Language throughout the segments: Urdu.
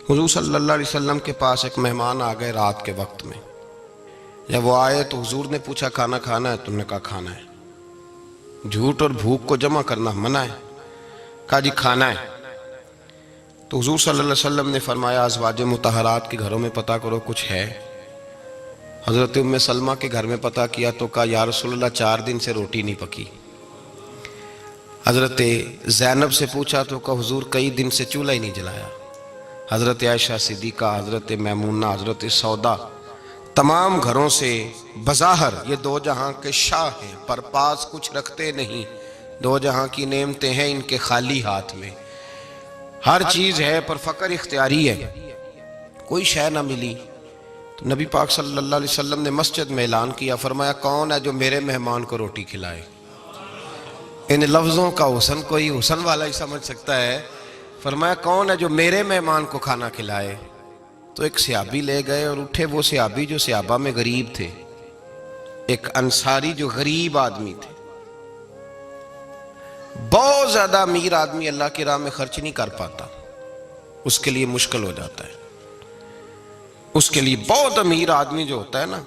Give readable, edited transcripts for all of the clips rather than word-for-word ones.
حضور صلی اللہ علیہ وسلم کے پاس ایک مہمان آ گئے رات کے وقت میں. جب وہ آئے تو حضور نے پوچھا کھانا کھانا ہے؟ تم نے کہا کھانا ہے. جھوٹ اور بھوک کو جمع کرنا منع ہے. کہا جی کھانا ہے. تو حضور صلی اللہ علیہ وسلم نے فرمایا ازواج مطہرات کے گھروں میں پتہ کرو کچھ ہے. حضرت ام سلمہ کے گھر میں پتہ کیا تو کہا یا رسول اللہ 4 دن سے روٹی نہیں پکی. حضرت زینب سے پوچھا تو کہا حضور کئی دن سے چولہا ہی نہیں جلایا. حضرت عائشہ صدیقہ، حضرت میمونہ، حضرت سودا، تمام گھروں سے بظاہر یہ 2 جہاں کے شاہ ہیں پر پاس کچھ رکھتے نہیں. 2 جہاں کی نعمتیں ہیں ان کے خالی ہاتھ میں. ہر چیز ہے پر فقر اختیاری ہے. کوئی شے نہ ملی تو نبی پاک صلی اللہ علیہ وسلم نے مسجد میں اعلان کیا، فرمایا کون ہے جو میرے مہمان کو روٹی کھلائے؟ ان لفظوں کا حسن کوئی حسن والا ہی سمجھ سکتا ہے. فرمایا کون ہے جو میرے مہمان کو کھانا کھلائے؟ تو ایک صحابی لے گئے اور اٹھے وہ صحابی جو صحابہ میں غریب تھے، ایک انصاری جو غریب آدمی تھے. بہت زیادہ امیر آدمی اللہ کی راہ میں خرچ نہیں کر پاتا، اس کے لیے مشکل ہو جاتا ہے. اس کے لیے بہت امیر آدمی جو ہوتا ہے نا،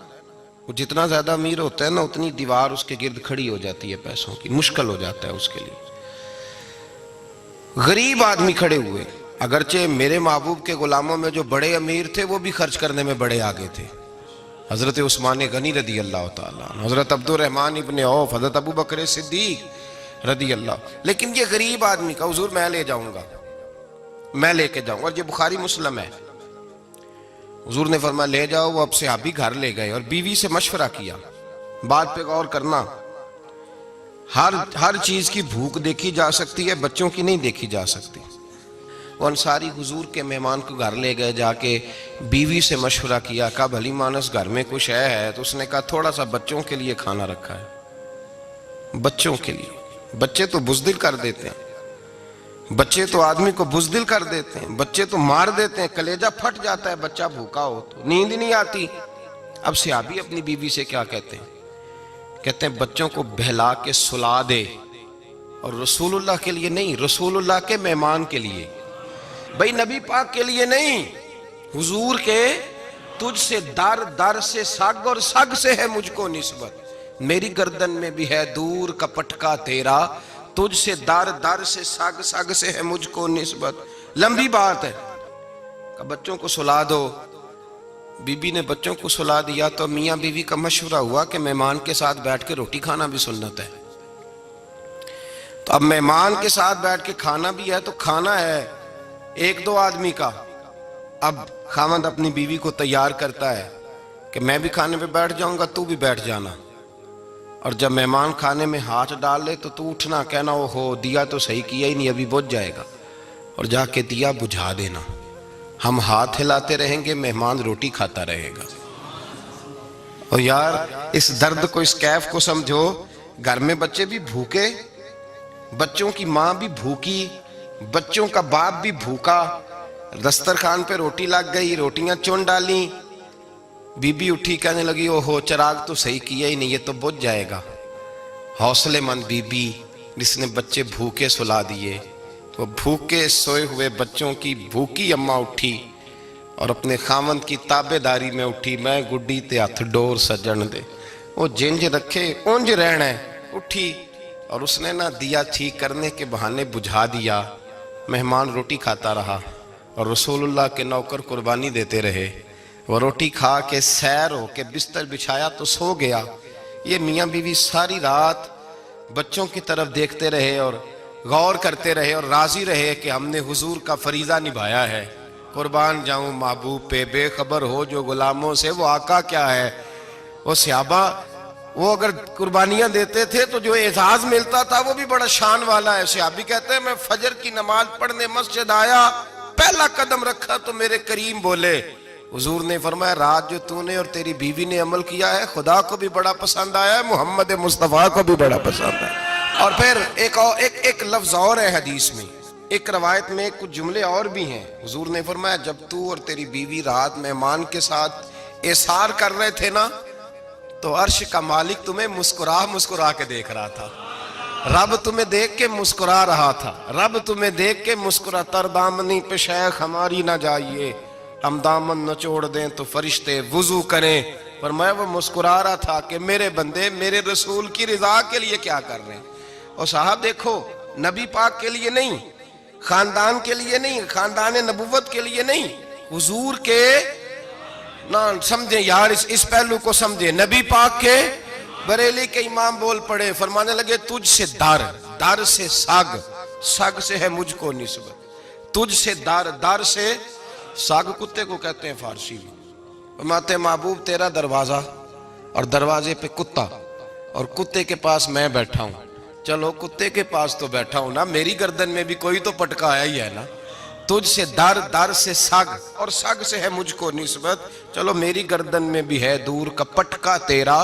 وہ جتنا زیادہ امیر ہوتا ہے نا اتنی دیوار اس کے گرد کھڑی ہو جاتی ہے پیسوں کی، مشکل ہو جاتا ہے اس کے لیے. غریب آدمی کھڑے ہوئے. اگرچہ میرے محبوب کے غلاموں میں جو بڑے امیر تھے وہ بھی خرچ کرنے میں بڑے آگے تھے. حضرت عثمان غنی رضی اللہ تعالیٰ عنہ، حضرت عبد الرحمن ابن عوف، حضرت ابو بکر صدیق رضی اللہ. لیکن یہ غریب آدمی کا حضور میں لے جاؤں گا، میں لے کے جاؤں گا. اور یہ بخاری مسلم ہے. حضور نے فرمایا لے جاؤ. وہ اب صحابی گھر لے گئے اور بیوی سے مشورہ کیا. بات پہ غور کرنا، ہر چیز کی بھوک دیکھی جا سکتی ہے، بچوں کی نہیں دیکھی جا سکتی. وہ انصاری حضور کے مہمان کو گھر لے گئے، جا کے بیوی سے مشورہ کیا. کہا بھلی مانس گھر میں کچھ ہے؟ تو اس نے کہا تھوڑا سا بچوں کے لیے کھانا رکھا ہے. بچوں کے لیے. بچے تو بزدل کر دیتے ہیں، بچے تو آدمی کو بزدل کر دیتے ہیں، بچے تو مار دیتے ہیں، کلیجہ پھٹ جاتا ہے بچہ بھوکا ہو تو، نیند ہی نہیں آتی. اب صحابی اپنی بیوی سے کیا کہتے ہیں؟ کہتے ہیں بچوں کو بہلا کے سلا دے. اور رسول اللہ کے لیے نہیں، رسول اللہ کے مہمان کے لیے. بھئی نبی پاک کے لیے نہیں، حضور کے. تجھ سے در در سے سگ اور سگ سے ہے مجھ کو نسبت. میری گردن میں بھی ہے دور کا پٹکا تیرا، تجھ سے در در سے سگ سگ سے ہے مجھ کو نسبت. لمبی بات ہے. کہ بچوں کو سلا دو. بی بی نے بچوں کو سلا دیا تو میاں بیوی کا مشورہ ہوا کہ مہمان کے ساتھ بیٹھ کے روٹی کھانا بھی سنت ہے. تو اب مہمان کے ساتھ بیٹھ کے کھانا بھی ہے تو کھانا ہے 1-2 آدمی کا. اب خاوند اپنی بیوی کو تیار کرتا ہے کہ میں بھی کھانے پہ بیٹھ جاؤں گا، تو بھی بیٹھ جانا. اور جب مہمان کھانے میں ہاتھ ڈال لے تو اٹھنا، کہنا او ہو دیا تو صحیح کیا ہی نہیں، ابھی بجھ جائے گا. اور جا کے دیا بجھا دینا. ہم ہاتھ ہلاتے رہیں گے، مہمان روٹی کھاتا رہے گا. اور یار اس درد کو، اس کیف کو سمجھو. گھر میں بچے بھی بھوکے، بچوں کی ماں بھی بھوکی، بچوں کا باپ بھی بھوکا. دسترخوان پہ روٹی لگ گئی، روٹیاں چن ڈالیں. بی بی اٹھی کہنے لگی او ہو چراغ تو صحیح کیا ہی نہیں، یہ تو بجھ جائے گا. حوصلے مند بی بی جس نے بچے بھوکے سلا دیے. وہ بھوکے سوئے ہوئے بچوں کی بھوکی اماں اٹھی اور اپنے خاوند کی تابع داری میں اٹھی. میں گڈی تے ہتھ ڈور سجن دے، وہ جنج رکھے اونج رہنا ہے. اٹھی اور اس نے نہ دیا ٹھیک کرنے کے بہانے بجھا دیا. مہمان روٹی کھاتا رہا اور رسول اللہ کے نوکر قربانی دیتے رہے. وہ روٹی کھا کے سیر ہو کے بستر بچھایا تو سو گیا. یہ میاں بیوی ساری رات بچوں کی طرف دیکھتے رہے اور غور کرتے رہے اور راضی رہے کہ ہم نے حضور کا فریضہ نبھایا ہے. قربان جاؤں محبوب پہ، بے خبر ہو جو غلاموں سے وہ آقا کیا ہے. وہ صحابہ وہ اگر قربانیاں دیتے تھے تو جو اعزاز ملتا تھا وہ بھی بڑا شان والا ہے. صحابی کہتے ہیں میں فجر کی نماز پڑھنے مسجد آیا، پہلا قدم رکھا تو میرے کریم بولے. حضور نے فرمایا رات جو تو نے اور تیری بیوی نے عمل کیا ہے خدا کو بھی بڑا پسند آیا ہے، محمد مصطفیٰ کو بھی بڑا پسند ہے. اور پھر ایک لفظ اور ہے حدیث میں، ایک روایت میں کچھ جملے اور بھی ہیں. حضور نے فرمایا جب تو اور تیری بیوی رات مہمان کے ساتھ ایثار کر رہے تھے نا تو عرش کا مالک تمہیں مسکرا مسکرا کے دیکھ رہا تھا. رب تمہیں دیکھ کے مسکرا رہا تھا، رب تمہیں دیکھ کے مسکرا، تر دامنی پہ شیخ ہماری نہ جائیے، ہم دامن نچوڑ دیں تو فرشتے وضو کریں۔ پر میں وہ مسکرا رہا تھا کہ میرے بندے میرے رسول کی رضا کے لیے کیا کر رہے ہیں۔ اور صاحب دیکھو، نبی پاک کے لیے نہیں، خاندان کے لیے نہیں، خاندان نبوت کے لیے نہیں، حضور کے نہ سمجھیں یار، اس پہلو کو سمجھیں، نبی پاک کے بریلی کے امام بول پڑے، فرمانے لگے تجھ سے در سے سگ سے ہے مجھ کو نسبت، تجھ سے در سے سگ کتے کو کہتے ہیں فارسی میں۔ فرماتے محبوب تیرا دروازہ اور دروازے پہ کتا اور کتے کے پاس میں بیٹھا ہوں، چلو کتے کے پاس تو بیٹھا ہوں نا، میری گردن میں بھی کوئی تو پٹکا آیا ہی ہے نا، تجھ سے در سے سگ اور سگ سے ہے مجھ کو نسبت، چلو میری گردن میں بھی ہے دور کا پٹکا تیرا۔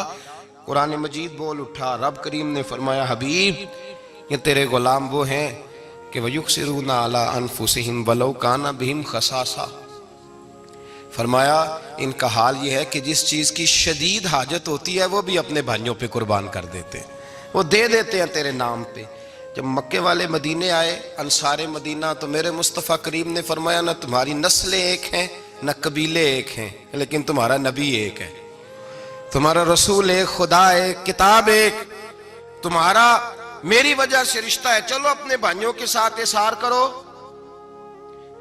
قرآن مجید بول اٹھا، رب کریم نے فرمایا حبیب یہ تیرے غلام وہ ہیں کہ وَيُقْصِرُونَ عَلَىٰ أَنفُسِهِمْ وَلَوْ كَانَ بِهِمْ خَصَاصَةٌ، فرمایا ان کا حال یہ ہے کہ جس چیز کی شدید حاجت ہوتی ہے وہ بھی اپنے بھائیوں پہ قربان کر دیتے ہیں، وہ دے دیتے ہیں تیرے نام پہ۔ جب مکے والے مدینے آئے انصار مدینہ تو میرے مصطفیٰ کریم نے فرمایا نہ تمہاری نسلیں ایک ہیں نہ قبیلے ایک ہیں، لیکن تمہارا نبی ایک ہے، تمہارا رسول ایک، خدا ایک، کتاب ایک، تمہارا میری وجہ سے رشتہ ہے، چلو اپنے بھائیوں کے ساتھ احسار کرو،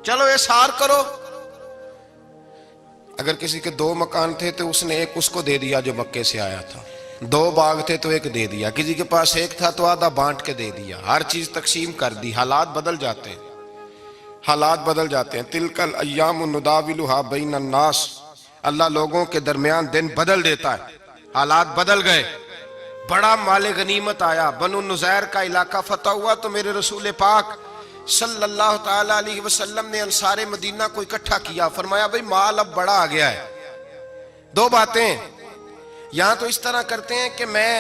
چلو احسار کرو۔ اگر کسی کے 2 مکان تھے تو اس نے ایک اس کو دے دیا جو مکے سے آیا تھا، 2 باغ تھے تو ایک دے دیا، کسی کے پاس ایک تھا تو آدھا بانٹ کے دے دیا، ہر چیز تقسیم کر دی۔ حالات بدل جاتے ہیں، حالات بدل جاتے ہیں۔ تلک الایام نداولها بین الناس، اللہ لوگوں کے درمیان دن بدل دیتا ہے، حالات بدل گئے، بڑا مال غنیمت آیا، بنو نزیر کا علاقہ فتح ہوا تو میرے رسول پاک صلی اللہ تعالیٰ علیہ وسلم نے انصار مدینہ کو اکٹھا کیا، فرمایا بھئی مال اب بڑا آ گیا ہے، 2 باتیں، یہاں تو اس طرح کرتے ہیں کہ میں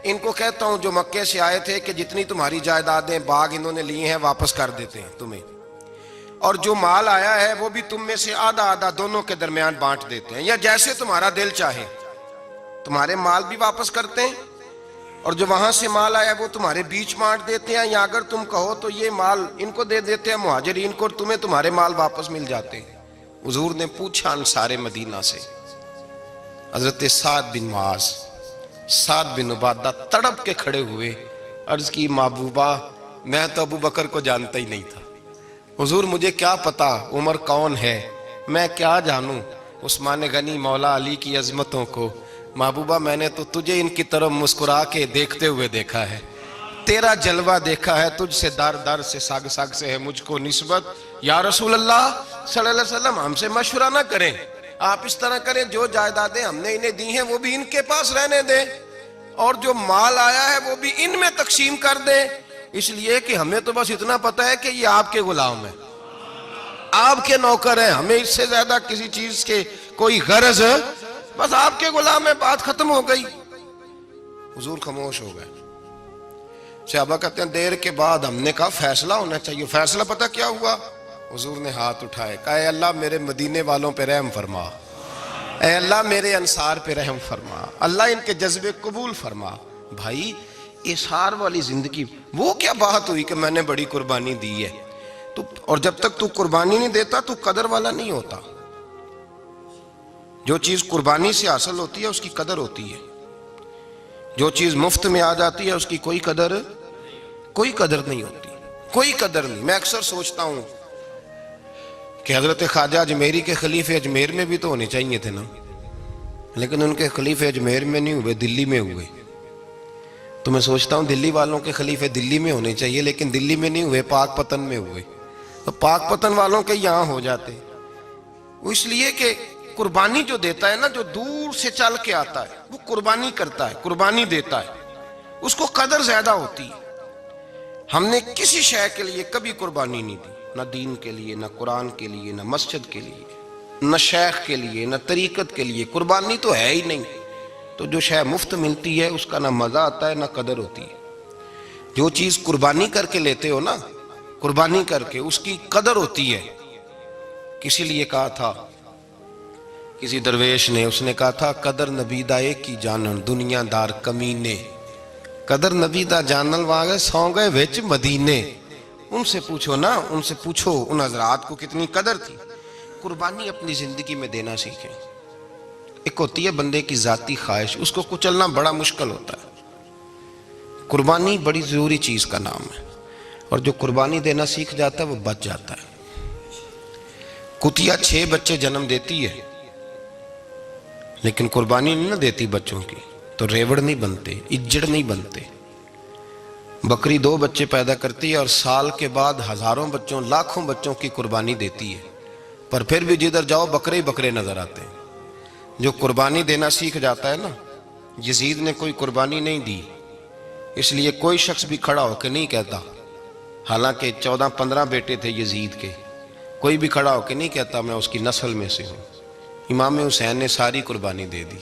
ان کو کہتا ہوں جو مکے سے آئے تھے کہ جتنی تمہاری جائیدادیں باغ انہوں نے لیے ہیں واپس کر دیتے ہیں تمہیں، اور جو مال آیا ہے وہ بھی تم میں سے آدھا آدھا دونوں کے درمیان بانٹ دیتے ہیں، یا جیسے تمہارا دل چاہے، تمہارے مال بھی واپس کرتے ہیں اور جو وہاں سے مال آیا وہ تمہارے بیچ بانٹ دیتے ہیں، یا اگر تم کہو تو یہ مال ان کو دے دیتے ہیں مہاجرین کو، اور تمہیں تمہارے مال واپس مل جاتے ہیں۔ حضور نے پوچھا انصار مدینہ سے، حضرت سعد بن معاذ، سعد بن عبادہ تڑپ کے کھڑے ہوئے، عرض کی محبوبہ میں تو ابو بکر کو جانتا ہی نہیں تھا، حضور مجھے کیا پتا عمر کون ہے، میں کیا جانوں عثمان غنی مولا علی کی عظمتوں کو، محبوبہ میں نے تو تجھے ان کی طرف مسکرا کے دیکھتے ہوئے دیکھا ہے، تیرا جلوہ دیکھا ہے، تجھ سے در سے سگ سے ہے مجھ کو نسبت۔ یا رسول اللہ صلی اللہ علیہ وسلم ہم سے مشورہ نہ کریں، آپ اس طرح کریں جو جائیدادیں ہم نے انہیں دی ہیں وہ بھی ان کے پاس رہنے دیں، اور جو مال آیا ہے وہ بھی ان میں تقسیم کر دیں، اس لیے کہ ہمیں تو بس اتنا پتہ ہے کہ یہ آپ کے غلام ہیں، آپ کے نوکر ہیں، ہمیں اس سے زیادہ کسی چیز کے کوئی غرض، بس آپ کے غلام ہے، بات ختم ہو گئی۔ حضور خاموش ہو گئے۔ صحابہ کہتے ہیں دیر کے بعد ہم نے کہا فیصلہ ہونا چاہیے، فیصلہ پتہ کیا ہوا؟ حضور نے ہاتھ اٹھائے، کہا اے اللہ میرے مدینے والوں پہ رحم فرما، اے اللہ میرے انصار پہ رحم فرما، اللہ ان کے جذبے قبول فرما۔ بھائی احسار والی زندگی وہ کیا بات ہوئی کہ میں نے بڑی قربانی دی ہے، اور جب تک تو قربانی نہیں دیتا تو قدر والا نہیں ہوتا۔ جو چیز قربانی سے حاصل ہوتی ہے اس کی قدر ہوتی ہے، جو چیز مفت میں آ جاتی ہے اس کی کوئی قدر نہیں ہوتی، کوئی قدر نہیں۔ میں اکثر سوچتا ہوں کہ حضرت خواجہ اجمیری کے خلیفے اجمیر میں بھی تو ہونے چاہیے تھے نا، لیکن ان کے خلیفے اجمیر میں نہیں ہوئے، دلی میں ہوئے۔ تو میں سوچتا ہوں دلی والوں کے خلیفے دلی میں ہونے چاہیے، لیکن دلی میں نہیں ہوئے، پاک پتن میں ہوئے، تو پاک پتن والوں کے یہاں ہو جاتے۔ وہ اس لیے کہ قربانی جو دیتا ہے نا، جو دور سے چل کے آتا ہے وہ قربانی کرتا ہے، قربانی دیتا ہے، اس کو قدر زیادہ ہوتی ہے۔ ہم نے کسی شے کے لیے کبھی قربانی نہیں دی، نہ دین کے لیے، نہ قرآن کے لیے، نہ مسجد کے لیے، نہ شیخ کے لیے، نہ طریقت کے لیے، قربانی تو ہے ہی نہیں۔ تو جو شے مفت ملتی ہے اس کا نہ مزہ آتا ہے نہ قدر ہوتی ہے۔ جو چیز قربانی کر کے لیتے ہو نا، قربانی کر کے، اس کی قدر ہوتی ہے۔ کسی لیے کہا تھا کسی درویش نے، اس نے کہا تھا قدر نبیدہ ایک کی جانن دنیا دار کمینے، قدر نبی دا جانل واگے سو گئے وچ مدینے. ان سے پوچھو نا، ان سے پوچھو ان حضرات کو کتنی قدر تھی. قربانی اپنی زندگی میں دینا سیکھیں. ایک ہوتی ہے بندے کی ذاتی خواہش، اس کو کچلنا بڑا مشکل ہوتا ہے. قربانی بڑی ضروری چیز کا نام ہے، اور جو قربانی دینا سیکھ جاتا ہے وہ بچ جاتا ہے. کتیا 6 بچے جنم دیتی ہے لیکن قربانی نہیں نہ دیتی بچوں کی، تو ریوڑ نہیں بنتے، اجڑ نہیں بنتے. بکری 2 بچے پیدا کرتی ہے اور سال کے بعد ہزاروں بچوں، لاکھوں بچوں کی قربانی دیتی ہے، پر پھر بھی جدھر جاؤ بکرے ہی بکرے نظر آتے ہیں. جو قربانی دینا سیکھ جاتا ہے نا، یزید نے کوئی قربانی نہیں دی، اس لیے کوئی شخص بھی کھڑا ہو کے نہیں کہتا، حالانکہ 14-15 بیٹے تھے یزید کے، کوئی بھی کھڑا ہو کے نہیں کہتا میں اس کی نسل میں سے ہوں. امام حسین نے ساری قربانی دے دی.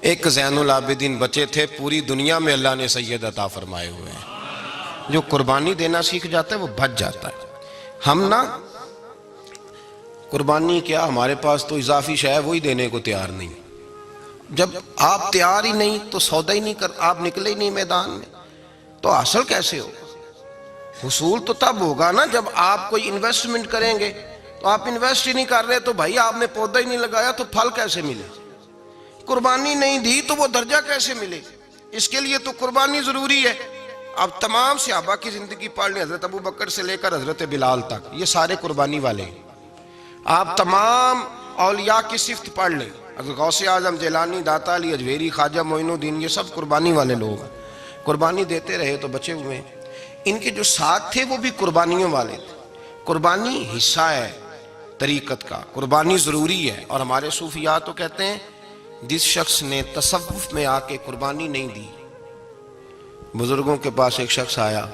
ایک زین العابدین بچے تھے، پوری دنیا میں اللہ نے سید عطا فرمائے ہوئے ہیں. جو قربانی دینا سیکھ جاتا ہے وہ بچ جاتا ہے. ہم نا قربانی کیا، ہمارے پاس تو اضافی شے ہے وہی دینے کو تیار نہیں. جب آپ تیار ہی نہیں تو سودا ہی نہیں کر، آپ نکلے ہی نہیں میدان میں، تو حاصل کیسے ہو؟ حصول تو تب ہوگا نا جب آپ کوئی انویسٹمنٹ کریں گے. تو آپ انویسٹ ہی نہیں کر رہے تو بھائی آپ نے پودا ہی نہیں لگایا تو پھل کیسے ملے؟ قربانی نہیں دی تو وہ درجہ کیسے ملے؟ اس کے لیے تو قربانی ضروری ہے. اب تمام صحابہ کی زندگی پڑھ لیں، حضرت ابو بکر سے لے کر حضرت بلال تک، یہ سارے قربانی والے ہیں. آپ تمام اولیاء کی صفت پڑھ لیں، حضرت غوث اعظم، جیلانی، داتا علی اجویری، خواجہ معین الدین، یہ سب قربانی والے لوگ ہیں. قربانی دیتے رہے تو بچے ہوئے ہیں. ان کے جو ساتھ تھے وہ بھی قربانیوں والے تھے. قربانی حصہ ہے طریقت کا، قربانی ضروری ہے. اور ہمارے صوفیاء تو کہتے ہیں جس شخص نے تصوف میں آ کے قربانی نہیں دی. بزرگوں کے پاس ایک شخص آیا،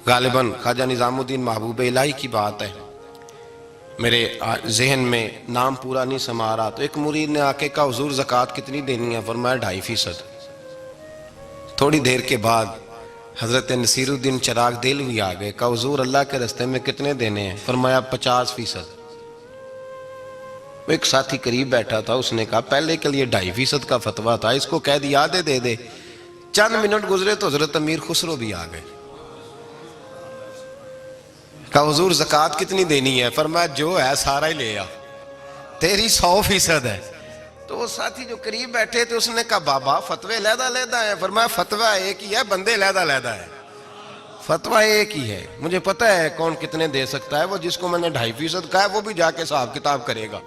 غالباً خواجہ نظام الدین محبوب الہی کی بات ہے، میرے ذہن میں نام پورا نہیں سما رہا. تو ایک مرید نے آ کے کہا حضور زکوٰۃ کتنی دینی ہے؟ فرمایا 2.5%. تھوڑی دیر کے بعد حضرت نصیر الدین چراغ دہلوی آ گئے، کہا حضور اللہ کے راستے میں کتنے دینے ہیں؟ فرمایا 50%. ایک ساتھی قریب بیٹھا تھا، اس نے کہا پہلے کے لیے 2.5% کا فتویٰ تھا، اس کو کہہ دیا دے دے. چند منٹ گزرے تو حضرت امیر خسرو بھی آ گئے، کہا حضور زکوٰۃ کتنی دینی ہے؟ فرمایا جو ہے سارا ہی لے آ، تیری 100% ہے. تو وہ ساتھی جو قریب بیٹھے تھے اس نے کہا بابا فتوے علیحدہ علیحدہ ہیں. فرمایا فتویٰ ایک ہی ہے، بندے علیحدہ علیحدہ ہے. فتویٰ ایک ہی ہے، مجھے پتہ ہے کون کتنے دے سکتا ہے. وہ جس کو میں نے 2.5% کہا ہے وہ بھی جا کے حساب کتاب کرے گا،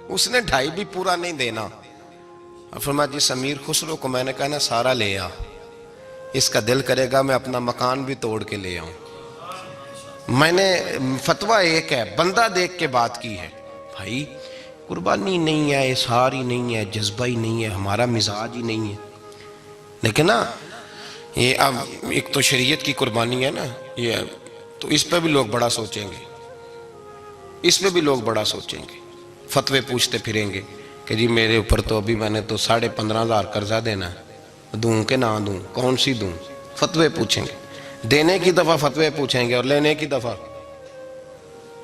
اس نے 2.5 بھی پورا نہیں دینا. فرمایا جس امیر خسرو کو میں نے کہا نا سارا لے آ، اس کا دل کرے گا میں اپنا مکان بھی توڑ کے لے آؤں. میں نے فتویٰ ایک ہے، بندہ دیکھ کے بات کی ہے. بھائی قربانی نہیں ہے، اظہار ہی نہیں ہے، جذبہ ہی نہیں ہے، ہمارا مزاج ہی نہیں ہے. لیکن نا یہ اب ایک تو شریعت کی قربانی ہے نا، یہ تو اس پہ بھی لوگ بڑا سوچیں گے، اس پہ بھی لوگ بڑا سوچیں گے. فتوے پوچھتے پھریں گے کہ جی میرے اوپر تو ابھی میں نے تو 15,500 قرضہ دینا ہے، دوں کہ نہ دوں، کون سی دوں؟ فتوے پوچھیں گے. دینے کی دفعہ فتوے پوچھیں گے اور لینے کی دفعہ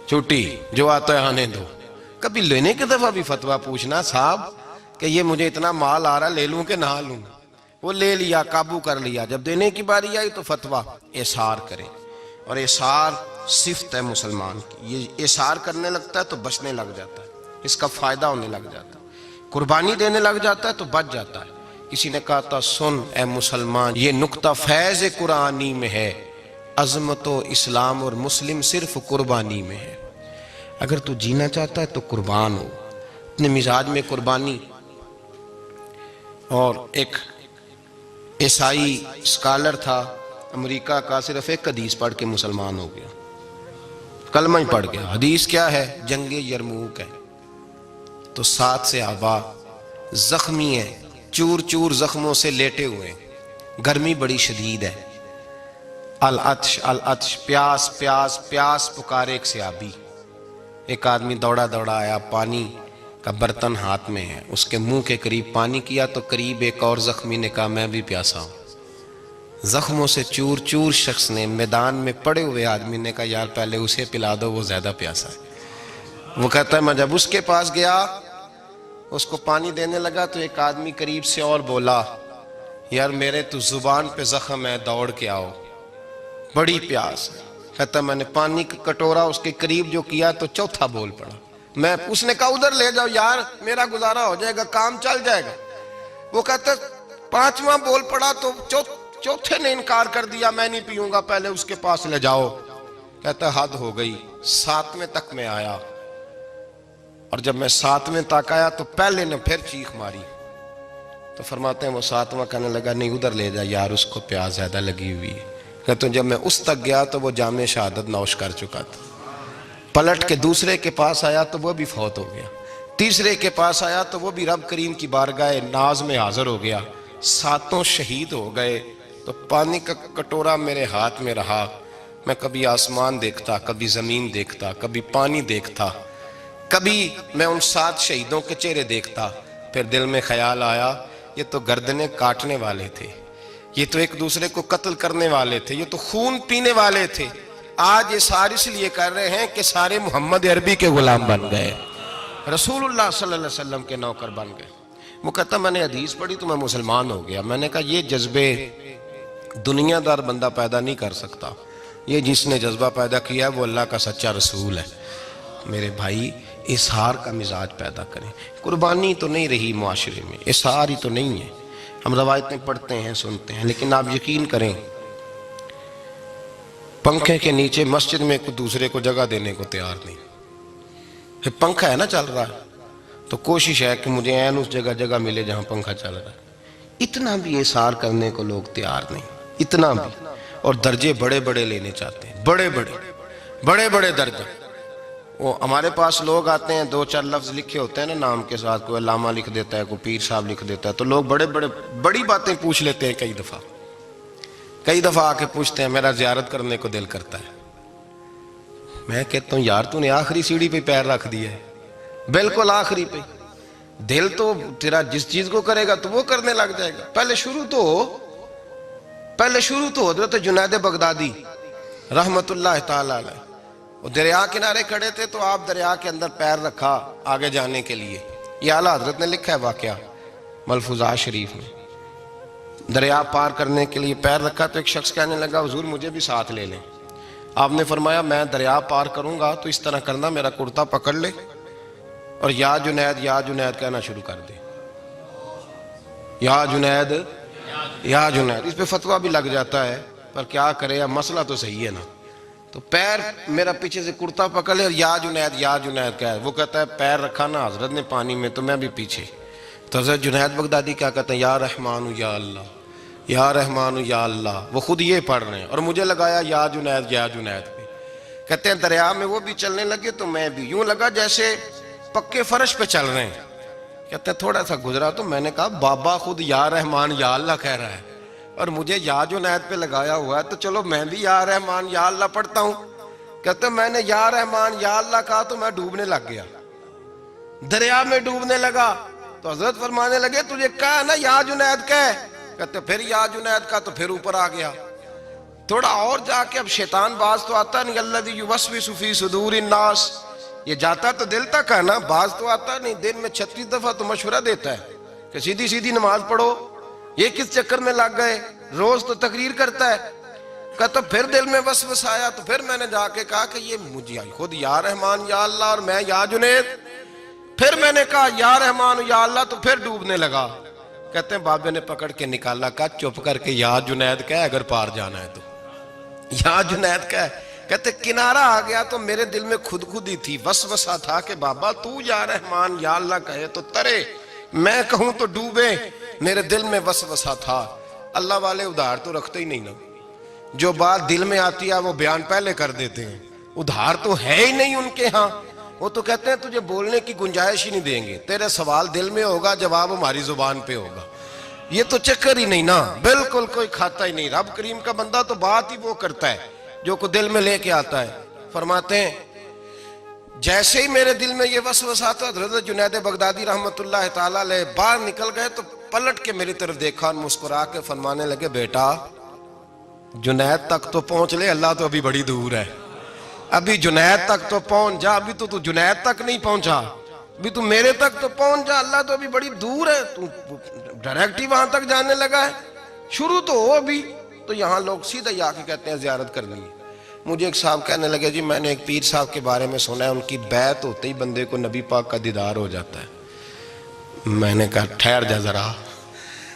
چھٹی، جو آتا ہے آنے دو. کبھی لینے کی دفعہ بھی فتویٰ پوچھنا صاحب کہ یہ مجھے اتنا مال آ رہا لے لوں کہ نہ لوں. وہ لے لیا، قابو کر لیا. جب دینے کی باری آئی تو فتویٰ احصار کریں. اور احصار صفت ہے مسلمان کی، یہ احصار کرنے لگتا ہے تو بچنے لگ جاتا ہے، اس کا فائدہ ہونے لگ جاتا ہے. قربانی دینے لگ جاتا ہے تو بچ جاتا ہے. کسی نے کہا تھا سن اے مسلمان، یہ نکتہ فیض قرآنی میں ہے، عظمت و اسلام اور مسلم صرف قربانی میں ہے. اگر تو جینا چاہتا ہے تو قربان ہو، اپنے مزاج میں قربانی. اور ایک عیسائی اسکالر تھا امریکہ کا، صرف ایک حدیث پڑھ کے مسلمان ہو گیا، کلمہ ہی پڑھ گیا. حدیث کیا ہے؟ جنگ یرموک ہے. تو 7 صحابہ زخمی ہیں، چور چور زخموں سے لیٹے ہوئے ہیں، گرمی بڑی شدید ہے. العطش العطش، پیاس پیاس پیاس پکارے ایک صحابی. ایک آدمی دوڑا دوڑا آیا، پانی کا برتن ہاتھ میں ہے، اس کے منہ کے قریب پانی کیا تو قریب ایک اور زخمی نے کہا میں بھی پیاسا ہوں. زخموں سے چور چور شخص نے، میدان میں پڑے ہوئے آدمی نے کہا یار پہلے اسے پلا دو، وہ زیادہ پیاسا ہے. وہ کہتا ہے میں جب اس کے پاس گیا، اس کو پانی دینے لگا تو ایک آدمی قریب سے اور بولا یار میرے تو زبان پہ زخم ہے، دوڑ کے آؤ، بڑی پیاس ہے۔ کہتا میں نے پانی کا کٹورا اس کے قریب جو کیا تو چوتھا بول پڑا۔ میں اس نے کہا ادھر لے جاؤ یار، میرا گزارا ہو جائے گا، کام چل جائے گا۔ وہ کہتا پانچواں بول پڑا تو چوتھے نے انکار کر دیا، میں نہیں پیوں گا، پہلے اس کے پاس لے جاؤ۔ کہتا حد ہو گئی۔ ساتویں تک میں آیا، اور جب میں ساتویں تک آیا تو پہلے نے پھر چیخ ماری۔ تو فرماتے ہیں وہ ساتواں کہنے لگا نہیں ادھر لے جا یار، اس کو پیاس زیادہ لگی ہوئی ہے۔ کہتے ہیں جب میں اس تک گیا تو وہ جام شہادت نوش کر چکا تھا۔ پلٹ کے دوسرے کے پاس آیا تو وہ بھی فوت ہو گیا۔ تیسرے کے پاس آیا تو وہ بھی رب کریم کی بارگاہ ناز میں حاضر ہو گیا۔ ساتوں شہید ہو گئے۔ تو پانی کا کٹورا میرے ہاتھ میں رہا۔ میں کبھی آسمان دیکھتا، کبھی زمین دیکھتا، کبھی پانی دیکھتا، کبھی میں ان 7 شہیدوں کے چہرے دیکھتا۔ پھر دل میں خیال آیا یہ تو گردنیں کاٹنے والے تھے، یہ تو ایک دوسرے کو قتل کرنے والے تھے، یہ تو خون پینے والے تھے۔ آج یہ سارے اس لیے کر رہے ہیں کہ سارے محمد عربی کے غلام بن گئے، رسول اللہ صلی اللہ علیہ وسلم کے نوکر بن گئے۔ وہ کہتا میں نے حدیث پڑھی تو میں مسلمان ہو گیا۔ میں نے کہا یہ جذبے دنیا دار بندہ پیدا نہیں کر سکتا، یہ جس نے جذبہ پیدا کیا ہے وہ اللہ کا سچا رسول ہے۔ میرے بھائی اظہار کا مزاج پیدا کریں۔ قربانی تو نہیں رہی معاشرے میں، اظہار ہی تو نہیں ہے۔ ہم روایتیں پڑھتے ہیں، سنتے ہیں، لیکن آپ یقین کریں پنکھے کے نیچے مسجد میں کوئی دوسرے کو جگہ دینے کو تیار نہیں۔ پھر پنکھا ہے نا چل رہا ہے تو کوشش ہے کہ مجھے عین اس جگہ ملے جہاں پنکھا چل رہا ہے۔ اتنا بھی اظہار کرنے کو لوگ تیار نہیں، اتنا بھی۔ اور درجے بڑے بڑے لینے چاہتے ہیں، بڑے بڑے درجے۔ وہ ہمارے پاس لوگ آتے ہیں، 2-4 لفظ لکھے ہوتے ہیں نا نام کے ساتھ، کوئی علامہ لکھ دیتا ہے، کوئی پیر صاحب لکھ دیتا ہے، تو لوگ بڑی باتیں پوچھ لیتے ہیں۔ کئی دفعہ آ کے پوچھتے ہیں میرا زیارت کرنے کو دل کرتا ہے۔ میں کہتا ہوں یار تو نے آخری سیڑھی پہ پیر رکھ دیا ہے، بالکل آخری پہ۔ دل تو تیرا جس چیز کو کرے گا تو وہ کرنے لگ جائے گا۔ پہلے شروع تو حضرت جنید بغدادی رحمت اللہ تعالی علیہ، وہ دریا کنارے کھڑے تھے تو آپ دریا کے اندر پیر رکھا آگے جانے کے لیے۔ یہ اعلیٰ حضرت نے لکھا ہے واقعہ ملفوظات شریف میں۔ دریا پار کرنے کے لیے پیر رکھا تو ایک شخص کہنے لگا حضور مجھے بھی ساتھ لے لیں۔ آپ نے فرمایا میں دریا پار کروں گا تو اس طرح کرنا، میرا کرتا پکڑ لے اور یا جنید یا جنید کہنا شروع کر دے۔ یا جنید یا جنید، اس پہ فتویٰ بھی لگ جاتا ہے، پر کیا کرے، اب مسئلہ تو صحیح ہے نا۔ تو پیر میرا پیچھے سے کرتا پکڑ لے اور یا جنید کہہ، وہ کہتا ہے پیر رکھا نا حضرت نے پانی میں تو میں بھی پیچھے۔ تو حضرت جنید بغدادی کیا کہتے ہیں یا رحمان یا اللہ، یا رحمان یا اللہ، وہ خود یہ پڑھ رہے ہیں اور مجھے لگایا یا جنید پہ۔ کہتے ہیں دریا میں وہ بھی چلنے لگے تو میں بھی، یوں لگا جیسے پکے فرش پہ چل رہے ہیں۔ کہتے ہیں تھوڑا سا گزرا تو میں نے کہا بابا خود یا رحمان یا اللہ کہہ رہا ہے اور مجھے یا جنید پہ لگایا ہوا ہے، تو چلو میں بھی یا رحمان یا اللہ پڑھتا ہوں۔ کہتے ہیں میں نے یا رحمان یا اللہ کہا تو میں ڈوبنے لگ گیا، دریا میں ڈوبنے لگا۔ تو حضرت فرمانے لگے تجھے کہا نا یا جنید کہہ، کہتے پھر یا جنید کا تو پھر اوپر آ گیا۔ تھوڑا اور جا کے اب شیطان باز تو آتا نہیں، الذی یوسوس فی صدور الناس، یہ جاتا تو دل تک ہے نا، باز تو آتا نہیں۔ دن میں 36 دفعہ تو مشورہ دیتا ہے کہ سیدھی نماز پڑھو، یہ کس چکر میں لگ گئے، روز تو تقریر کرتا ہے۔ کہتا پھر دل میں وسوسہ آیا تو پھر میں نے جا کے کہا کہ یہ مجھے خود یا رحمان یا اللہ اور میں یا جنید۔ پھر میں نے کہا یا رحمان یا اللہ تو پھر ڈوبنے لگا۔ کہتے ہیں بابے نے پکڑ کے نکالا، کہا چپ کر کے یا جنید کہہ اگر پار جانا ہے تو، یا جنید کہہ۔ کہتے کنارہ آ گیا تو میرے دل میں خود ہی تھی، وسوسہ تھا کہ بابا تو یا رحمان یا اللہ کہے تو ترے، میں کہوں تو ڈوبے۔ میرے دل میں وسوسہ تھا۔ اللہ والے ادھار تو رکھتے ہی نہیں نا، جو بات دل میں آتی ہے وہ بیان پہلے کر دیتے ہیں، ادھار تو ہے ہی نہیں ان کے ہاں۔ وہ تو کہتے ہیں تجھے بولنے کی گنجائش ہی نہیں دیں گے، تیرے سوال دل میں ہوگا جواب ہماری زبان پہ ہوگا۔ یہ تو چکر ہی نہیں نا، بالکل کوئی کھاتا ہی نہیں۔ رب کریم کا بندہ تو بات ہی وہ کرتا ہے جو کو دل میں لے کے آتا ہے۔ فرماتے ہیں جیسے ہی میرے دل میں یہ وسوسہ تھا، حضرت جنید بغدادی رحمت اللہ تعالیٰ علیہ باہر نکل گئے تو پلٹ کے میری طرف دیکھا اور مسکرا کے فرمانے لگے بیٹا جنید تک تو پہنچ لے، اللہ تو ابھی بڑی دور ہے، ابھی جنید تک تو پہنچ جا، ابھی تو جنید تک نہیں پہنچا، ابھی تو میرے تک تو پہنچ جا، اللہ تو ابھی بڑی دور ہے، تو ڈائریکٹ ہی وہاں تک جانے لگا ہے۔ شروع تو ہو ابھی، تو یہاں لوگ سیدھا ہی آ کے کہتے ہیں زیارت کرنی ہے۔ مجھے ایک صاحب کہنے لگے جی میں نے ایک پیر صاحب کے بارے میں سنا ہے ان کی بیعت ہوتے ہی بندے کو نبی پاک کا دیدار ہو جاتا ہے۔ میں نے کہا ٹھہر جا ذرا،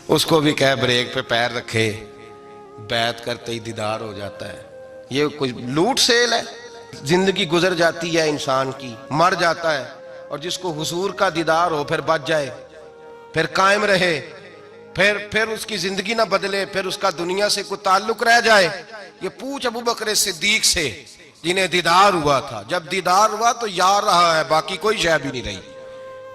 اس کو بھی کہہ بریک پہ پیر رکھے، بیعت کرتے ہی دیدار ہو جاتا ہے۔ یہ کوئی لوٹ سیل ہے؟ زندگی گزر جاتی ہے انسان کی، مر جاتا ہے، اور جس کو حضور کا دیدار ہو پھر بچ جائے، پھر قائم رہے، پھر اس کی زندگی نہ بدلے، پھر اس کا دنیا سے کوئی تعلق رہ جائے۔ یہ پوچھ ابو بکر صدیق سے جنہیں دیدار ہوا تھا، جب دیدار ہوا تو یار رہا ہے، باقی کوئی شے بھی نہیں رہی،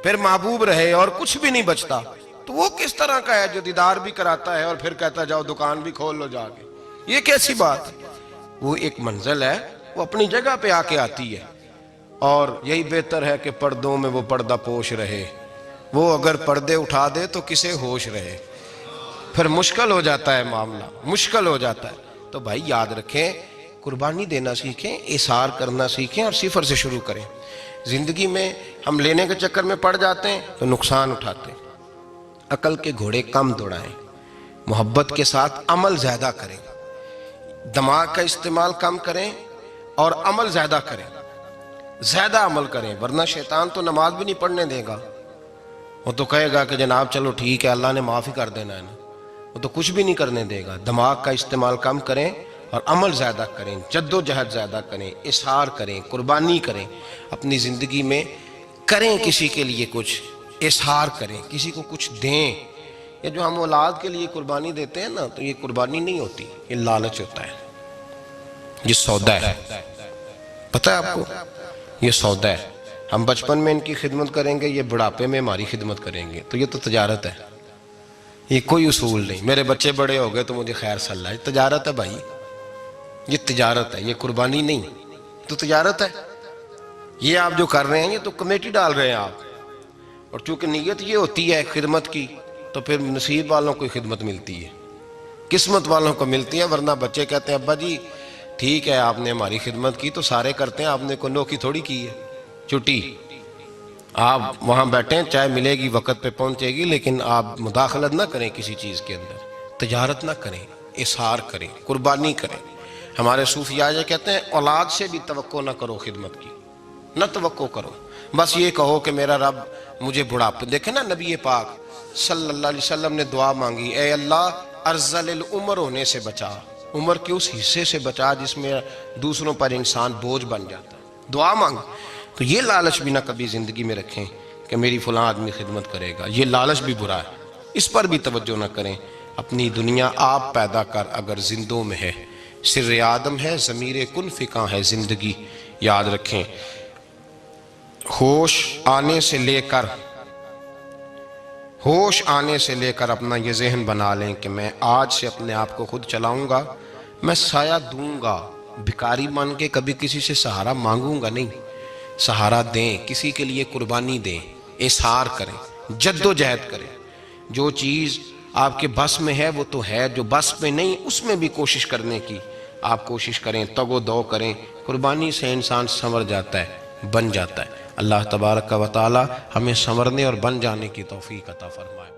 پھر محبوب رہے اور کچھ بھی نہیں بچتا۔ تو وہ کس طرح کا ہے جو دیدار بھی کراتا ہے اور پھر کہتا جاؤ دکان بھی کھول لو جا کے؟ یہ کیسی بات؟ وہ ایک منزل ہے، وہ اپنی جگہ پہ آ کے آتی ہے، اور یہی بہتر ہے کہ پردوں میں وہ پردہ پوش رہے۔ وہ اگر پردے اٹھا دے تو کسے ہوش رہے، پھر مشکل ہو جاتا ہے معاملہ، مشکل ہو جاتا ہے۔ تو بھائی یاد رکھیں، قربانی دینا سیکھیں، اثار کرنا سیکھیں، اور صفر سے شروع کریں۔ زندگی میں ہم لینے کے چکر میں پڑ جاتے ہیں تو نقصان اٹھاتے ہیں۔ عقل کے گھوڑے کم دوڑائیں، محبت کے ساتھ عمل زیادہ کریں، دماغ کا استعمال کم کریں اور عمل زیادہ کریں، زیادہ عمل کریں، ورنہ شیطان تو نماز بھی نہیں پڑھنے دے گا۔ وہ تو کہے گا کہ جناب چلو ٹھیک ہے اللہ نے معافی کر دینا ہے نا، وہ تو کچھ بھی نہیں کرنے دے گا۔ دماغ کا استعمال کم کریں اور عمل زیادہ کریں، جد و جہد زیادہ کریں، اظہار کریں، قربانی کریں، اپنی زندگی میں کریں، کسی کے لیے کچھ اظہار کریں، کسی کو کچھ دیں۔ یہ جو ہم اولاد کے لیے قربانی دیتے ہیں نا، تو یہ قربانی نہیں ہوتی، یہ لالچ ہوتا ہے، یہ سودا ہے۔ پتہ ہے آپ کو یہ سودا ہے؟ ہم بچپن میں ان کی خدمت کریں گے، یہ بڑھاپے میں ہماری خدمت کریں گے، تو یہ تو تجارت ہے، یہ کوئی اصول نہیں۔ میرے بچے بڑے ہو گئے تو مجھے خیر صلی اللہ، یہ تجارت ہے بھائی، یہ تجارت ہے، یہ قربانی نہیں، تو تجارت ہے۔ یہ آپ جو کر رہے ہیں یہ تو کمیٹی ڈال رہے ہیں آپ، اور چونکہ نیت یہ ہوتی ہے خدمت کی، تو پھر نصیب والوں کو خدمت ملتی ہے، قسمت والوں کو ملتی ہے۔ ورنہ بچے کہتے ہیں ابا جی ٹھیک ہے آپ نے ہماری خدمت کی تو سارے کرتے ہیں، آپ نے کوئی نوکی تھوڑی کی ہے، چھٹی آپ وہاں بیٹھیں، چائے ملے گی وقت پہ پہنچے گی، لیکن آپ مداخلت نہ کریں کسی چیز کے اندر، تجارت نہ کریں، اظہار کریں، قربانی کریں۔ ہمارے صوفیاء یہ کہتے ہیں اولاد سے بھی توقع نہ کرو خدمت کی، نہ توقع کرو، بس یہ کہو کہ میرا رب مجھے بڑھاپے۔ دیکھیں نا نبی پاک صلی اللہ علیہ وسلم نے دعا مانگی، اے اللہ ارذل العمر ہونے سے بچا، عمر کے اس حصے سے بچا جس میں دوسروں پر انسان بوجھ بن جاتا ہے، دعا مانگ۔ تو یہ لالچ بھی نہ کبھی زندگی میں رکھیں کہ میری فلاں آدمی خدمت کرے گا، یہ لالچ بھی برا ہے، اس پر بھی توجہ نہ کریں۔ اپنی دنیا آپ پیدا کر اگر زندوں میں ہے، سر آدم ہے، ضمیر کن فکاں ہے زندگی، یاد رکھیں۔ ہوش آنے سے لے کر اپنا یہ ذہن بنا لیں کہ میں آج سے اپنے آپ کو خود چلاؤں گا، میں سایہ دوں گا، بھکاری مان کے کبھی کسی سے سہارا مانگوں گا نہیں، سہارا دیں، کسی کے لیے قربانی دیں، اظہار کریں، جد و جہد کریں۔ جو چیز آپ کے بس میں ہے وہ تو ہے، جو بس میں نہیں اس میں بھی کوشش کرنے کی آپ کوشش کریں، تگ و دو کریں۔ قربانی سے انسان سنور جاتا ہے، بن جاتا ہے۔ اللہ تبارک و تعالی ہمیں سنورنے اور بن جانے کی توفیق عطا فرمائے۔